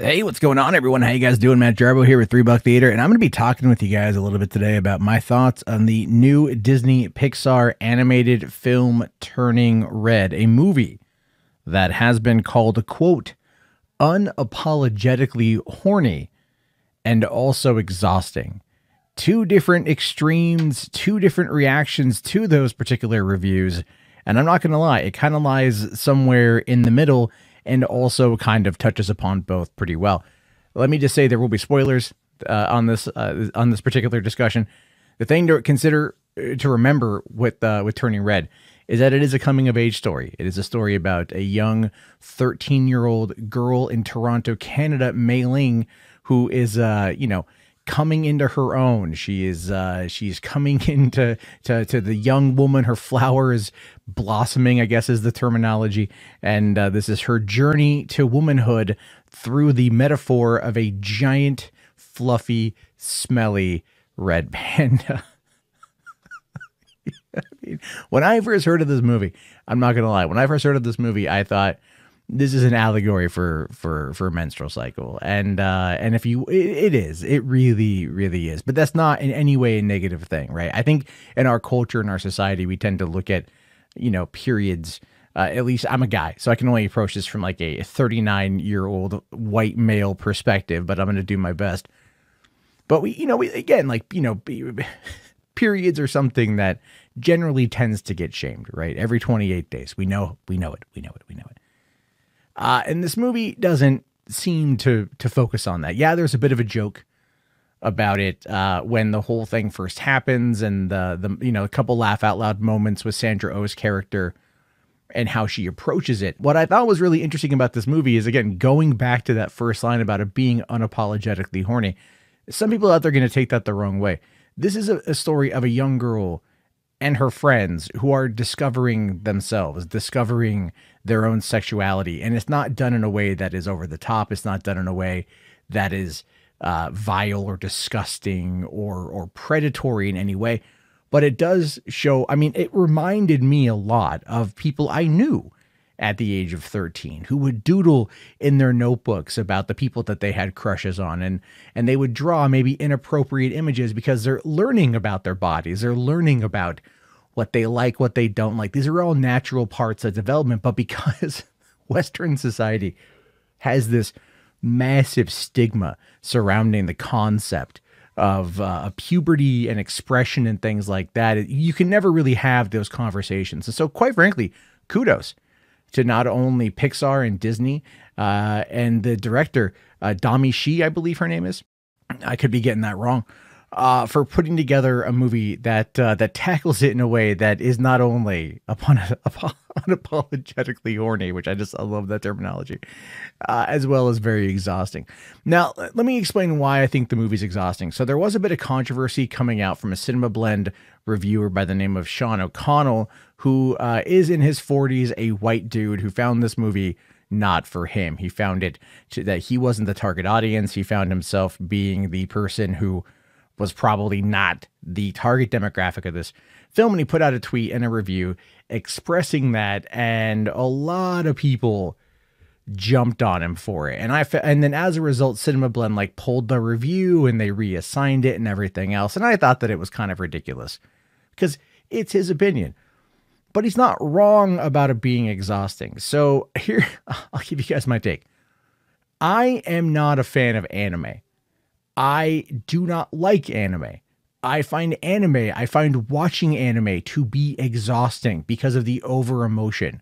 Hey, what's going on, everyone? How you guys doing? Matt Jarbo here with $3 Theater, and I'm going to be talking with you guys a little bit today about my thoughts on the new Disney Pixar animated film Turning Red, a movie that has been called, quote, unapologetically horny and also exhausting. Two different extremes, two different reactions to those particular reviews, and I'm not going to lie, it kind of lies somewhere in the middle and also kind of touches upon both pretty well. Let me just say there will be spoilers on this particular discussion. The thing to consider, to remember with Turning Red, is that it is a coming of age story. It is a story about a young 13-year-old girl in Toronto, Canada, Mei Lee, who is coming into her own. She's coming into the young woman. Her flower is blossoming, I guess is the terminology. And this is her journey to womanhood through the metaphor of a giant, fluffy, smelly red panda. I mean, when I first heard of this movie, I'm not going to lie. When I first heard of this movie, I thought, this is an allegory for menstrual cycle. And if you, it is, it really, really is. But that's not in any way a negative thing, right? I think in our culture, in our society, we tend to look at, periods, at least I'm a guy, so I can only approach this from like a 39-year-old white male perspective, but I'm going to do my best. But periods are something that generally tends to get shamed, right? Every 28 days. We know it. And this movie doesn't seem to focus on that. Yeah, there's a bit of a joke about it when the whole thing first happens, and a couple laugh out loud moments with Sandra Oh's character and how she approaches it. What I thought was really interesting about this movie is, again, going back to that first line about it being unapologetically horny. Some people out there are going to take that the wrong way. This is a story of a young girl and her friends who are discovering themselves, discovering their own sexuality. And it's not done in a way that is over the top. It's not done in a way that is vile or disgusting or predatory in any way. But it does show, it reminded me a lot of people I knew at the age of 13 who would doodle in their notebooks about the people that they had crushes on. And they would draw maybe inappropriate images because they're learning about their bodies. They're learning about what they like, what they don't like. These are all natural parts of development. But because Western society has this massive stigma surrounding the concept of puberty and expression and things like that, you can never really have those conversations. And so, quite frankly, kudos to not only Pixar and Disney and the director, Domee Shi, I believe her name is. I could be getting that wrong. For putting together a movie that tackles it in a way that is not only unapologetically horny, which I love that terminology, as well as very exhausting. Now, let me explain why I think the movie's exhausting. So there was a bit of controversy coming out from a Cinema Blend reviewer by the name of Sean O'Connell, who is in his 40s, a white dude who found this movie not for him. He found that he wasn't the target audience. He found himself being the person who was probably not the target demographic of this film. And he put out a tweet and a review expressing that, and a lot of people jumped on him for it. And then as a result, Cinema Blend pulled the review and they reassigned it and everything else. And I thought that it was kind of ridiculous because it's his opinion, but he's not wrong about it being exhausting. So here, I'll give you guys my take. I am not a fan of anime. I do not like anime. I find watching anime to be exhausting because of the over emotion,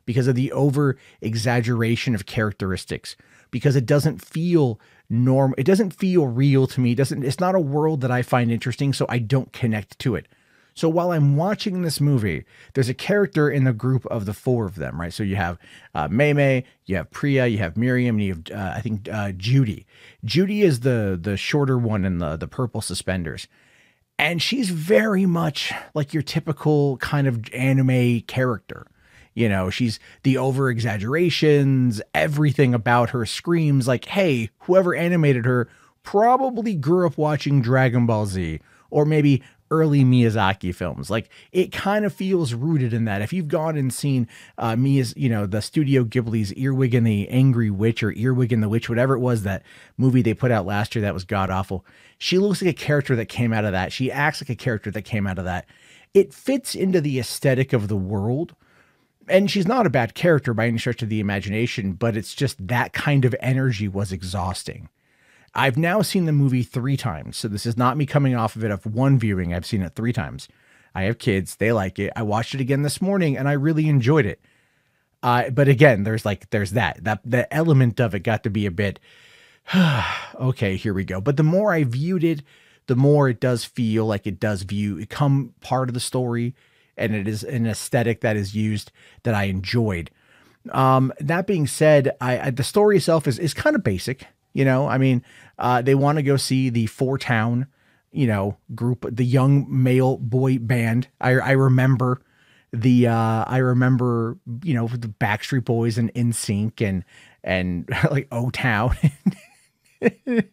because of the over exaggeration of characteristics, because it doesn't feel normal. It doesn't feel real to me. It's not a world that I find interesting, so I don't connect to it. So while I'm watching this movie, there's a character in the group of the four of them, right? So you have Mei, you have Priya, you have Miriam, and you have, Judy. Judy is the shorter one in the purple suspenders. And she's very much like your typical kind of anime character. She's the over exaggerations, everything about her screams like, hey, whoever animated her probably grew up watching Dragon Ball Z, or maybe early Miyazaki films. Like, it kind of feels rooted in that. If you've gone and seen the Studio Ghibli's Earwig and the Angry Witch, or Earwig and the Witch, whatever it was, that movie they put out last year that was god awful. She looks like a character that came out of that. She acts like a character that came out of that. It fits into the aesthetic of the world. And she's not a bad character by any stretch of the imagination, but it's just that kind of energy was exhausting. I've now seen the movie 3 times. So this is not me coming off of it of one viewing. I've seen it 3 times. I have kids. They like it. I watched it again this morning and I really enjoyed it. But again, there's that element of it got to be a bit, okay, here we go. But the more I viewed it, the more it does feel like it does become part of the story. And it is an aesthetic that is used that I enjoyed. That being said, the story itself is kind of basic. You know, I mean, they want to go see the 4-town, group, the young male boy band. I remember the Backstreet Boys and NSYNC and like O-Town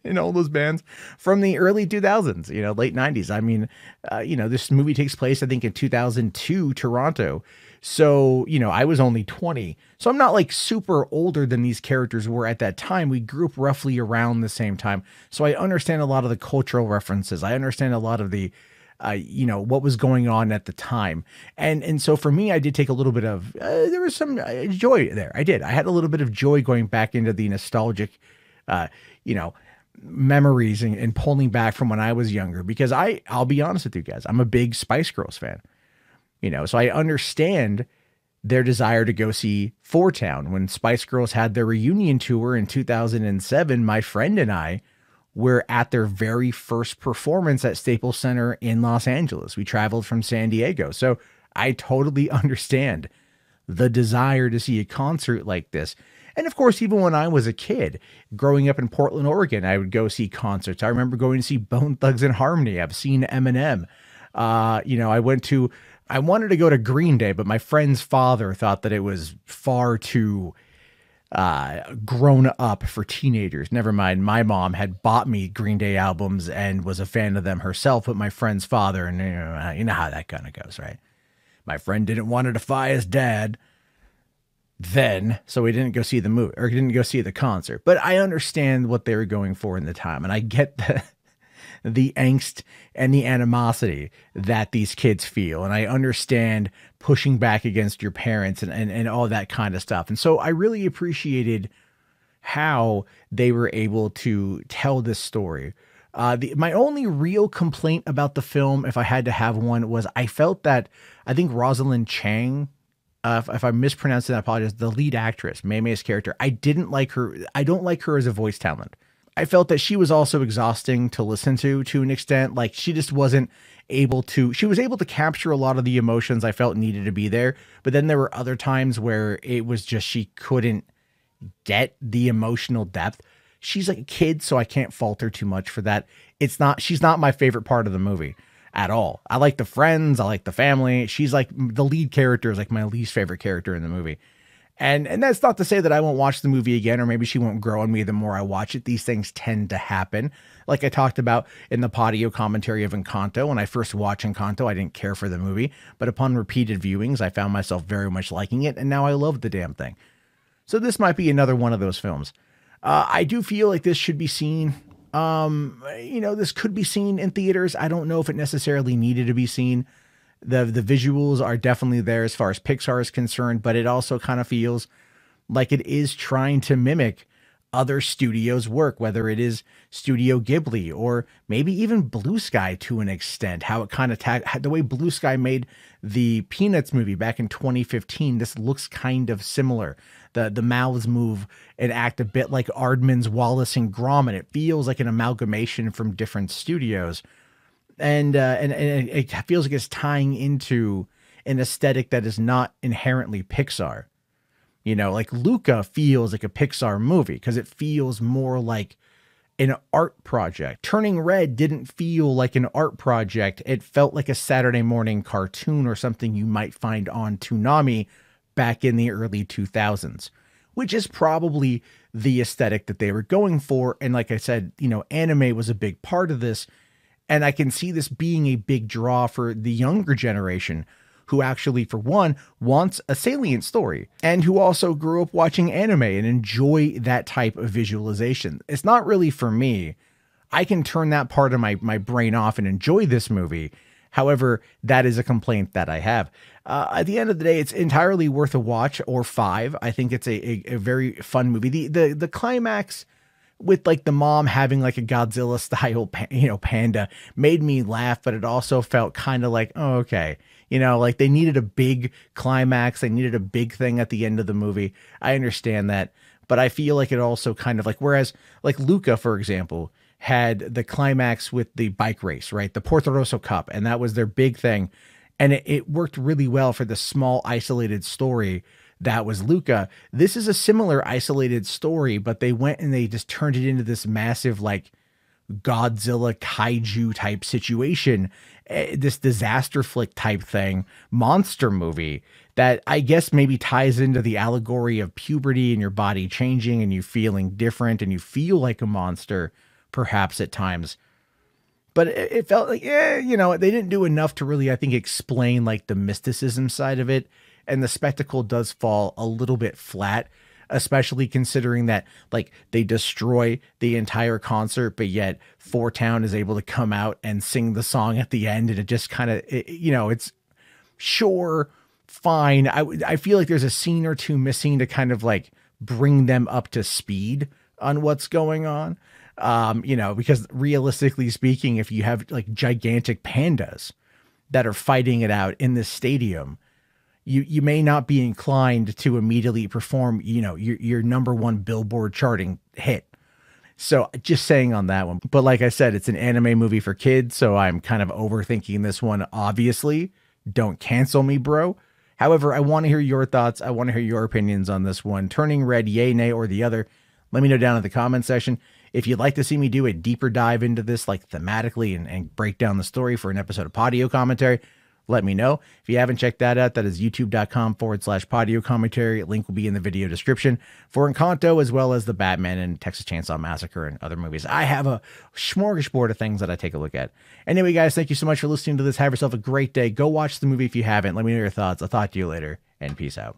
and all those bands from the early 2000s, late 90s. I mean, this movie takes place, I think, in 2002, Toronto. So, I was only 20. So I'm not like super older than these characters were at that time. We grew up roughly around the same time. So I understand a lot of the cultural references. I understand a lot of the, what was going on at the time. And so for me, I did take a little bit of, there was some joy there. I did. I had a little bit of joy going back into the nostalgic, memories and pulling back from when I was younger, because I'll be honest with you guys, I'm a big Spice Girls fan, so I understand their desire to go see 4-town. When Spice Girls had their reunion tour in 2007, my friend and I were at their very first performance at Staples Center in Los Angeles. We traveled from San Diego. So I totally understand the desire to see a concert like this. And of course, even when I was a kid, growing up in Portland, Oregon, I would go see concerts. I remember going to see Bone Thugs and Harmony. I've seen Eminem. I wanted to go to Green Day, but my friend's father thought that it was far too grown up for teenagers. Never mind. My mom had bought me Green Day albums and was a fan of them herself, but my friend's father, and you know how that kind of goes, right? My friend didn't want to defy his dad then, so we didn't go see the movie, or didn't go see the concert. But I understand what they were going for in the time, and I get the angst and the animosity that these kids feel, and I understand pushing back against your parents and all that kind of stuff. And so I really appreciated how they were able to tell this story. My only real complaint about the film, if I had to have one, was I felt that, I think Rosalie Chiang, if I'm mispronouncing that, I apologize, the lead actress, Mei Lei's character, I didn't like her. I don't like her as a voice talent. I felt that she was also exhausting to listen to an extent. Like, she just wasn't able to, she was able to capture a lot of the emotions I felt needed to be there. But then there were other times where it was just, she couldn't get the emotional depth. She's like a kid, so I can't fault her too much for that. She's not my favorite part of the movie at all. I like the friends. I like the family. She's like, the lead character is like my least favorite character in the movie. And that's not to say that I won't watch the movie again, or maybe she won't grow on me the more I watch it. These things tend to happen. Like I talked about in the patio commentary of Encanto. When I first watched Encanto, I didn't care for the movie, but upon repeated viewings, I found myself very much liking it. And now I love the damn thing. So this might be another one of those films. I do feel like this should be seen. This could be seen in theaters. I don't know if it necessarily needed to be seen. The visuals are definitely there as far as Pixar is concerned, but it also kind of feels like it is trying to mimic other studios' work, whether it is Studio Ghibli or maybe even Blue Sky to an extent. How it kind of the way Blue Sky made the Peanuts movie back in 2015. This looks kind of similar. The mouths move and act a bit like Aardman's Wallace and Gromit. It feels like an amalgamation from different studios. And it feels like it's tying into an aesthetic that is not inherently Pixar. Like Luca feels like a Pixar movie because it feels more like an art project. Turning Red didn't feel like an art project. It felt like a Saturday morning cartoon or something you might find on Toonami back in the early 2000s, which is probably the aesthetic that they were going for. And like I said, anime was a big part of this. And I can see this being a big draw for the younger generation who actually, for one, wants a salient story and who also grew up watching anime and enjoy that type of visualization. It's not really for me. I can turn that part of my brain off and enjoy this movie. However, that is a complaint that I have. At the end of the day, it's entirely worth a watch, or 5. I think it's a very fun movie. The climax with like the mom having like a Godzilla style, panda made me laugh, but it also felt kind of like, oh, okay. Like they needed a big climax. They needed a big thing at the end of the movie. I understand that, but I feel like it also kind of like, whereas like Luca, for example, had the climax with the bike race, right? The Porto Rosso Cup. And that was their big thing. And it worked really well for the small isolated story that was Luca. This is a similar isolated story, but they went and they just turned it into this massive, like Godzilla kaiju type situation, this disaster flick type thing, monster movie that I guess maybe ties into the allegory of puberty and your body changing and you feeling different and you feel like a monster perhaps at times. But it felt like, they didn't do enough to really, I think, explain like the mysticism side of it. And the spectacle does fall a little bit flat, especially considering that like they destroy the entire concert, but yet Four Town is able to come out and sing the song at the end. And it just kind of, it's sure, fine. I feel like there's a scene or two missing to kind of like bring them up to speed on what's going on. Because realistically speaking, if you have like gigantic pandas that are fighting it out in this stadium, you may not be inclined to immediately perform, your number one Billboard charting hit. So just saying on that one. But like I said, it's an anime movie for kids, so I'm kind of overthinking this one, obviously. Don't cancel me, bro. However, I want to hear your thoughts. I want to hear your opinions on this one. Turning red, yay, nay, or the other. Let me know down in the comment section. If you'd like to see me do a deeper dive into this, like thematically, and break down the story for an episode of Podio Commentary, let me know. If you haven't checked that out, that is youtube.com/Podio Commentary. Link will be in the video description for Encanto, as well as the Batman and Texas Chainsaw Massacre and other movies. I have a smorgasbord of things that I take a look at. Anyway, guys, thank you so much for listening to this. Have yourself a great day. Go watch the movie if you haven't. Let me know your thoughts. I'll talk to you later, and peace out.